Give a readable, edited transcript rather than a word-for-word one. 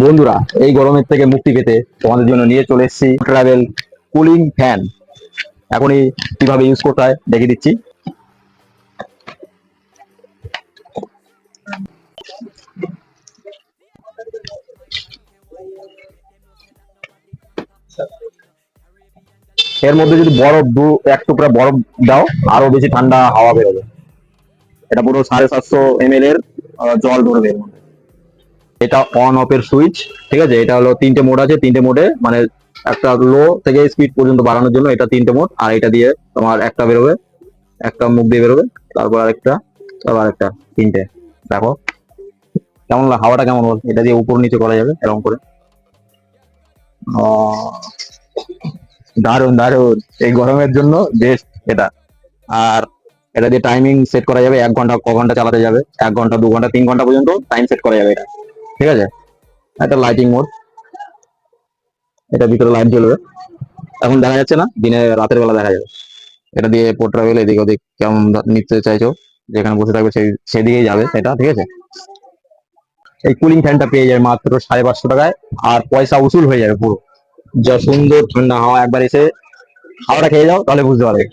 বন্ধুরা, এই গরমের থেকে মুক্তি পেতে তোমাদের জন্য নিয়ে চলে এসেছি ট্রাভেল কুলিং ফ্যান। এখনই কিভাবে ইউজ করতে হয় দেখিয়ে দিচ্ছি। এর মধ্যে যদি বরফ এক টুকরা বরফ দাও, আরো বেশি ঠান্ডা হাওয়া বেরোবে। এটা পুরো 750 ml এর জল ধরবে এর মধ্যে। এটা অন অফ এর সুইচ, ঠিক আছে। এটা হলো তিনটে মোড আছে, তিনটে মোডে মানে একটা লো থেকে স্পিড পর্যন্ত বাড়ানোর জন্য এটা তিনটে মোড। আর এটা দিয়ে তোমার একটা বেরোবে, একটা মুখ দিয়ে বেরোবে, তারপর আরেকটা, তারপর একটা, তিনটে। দেখো কেমন হাওয়াটা কেমন বল, এটা দিয়ে উপর নিচে করা যাবে এরকম করে। দারুন দারুন, এই গরমের জন্য বেস্ট এটা। আর এটা দিয়ে টাইমিং সেট করা যাবে, 1 ঘন্টা ক ঘন্টা চালাতে যাবে, 1 ঘন্টা 2 ঘন্টা 3 ঘন্টা পর্যন্ত টাইম সেট করা যাবে এটা, ঠিক আছে। একটা লাইটিং মোড, এটা ভিতরে লাইট জ্বলবে। এখন দেখা যাচ্ছে না, দিনে রাতের বেলা দেখা যাবে। এটা দিয়ে পোর্ট্রাভেল এদিক ওদিক কেমন নিতে চাইছো, যেখানে বসে থাকবে সেদিকেই যাবে এটা, ঠিক আছে। এই কুলিং ফ্যানটা পেয়ে যাবে মাত্র 550 টাকায়, আর পয়সা উসুল হয়ে যাবে পুরো। যা সুন্দর ঠান্ডা হাওয়া, একবার এসে হাওয়াটা খেয়ে যাও তাহলে বুঝতে পারবে।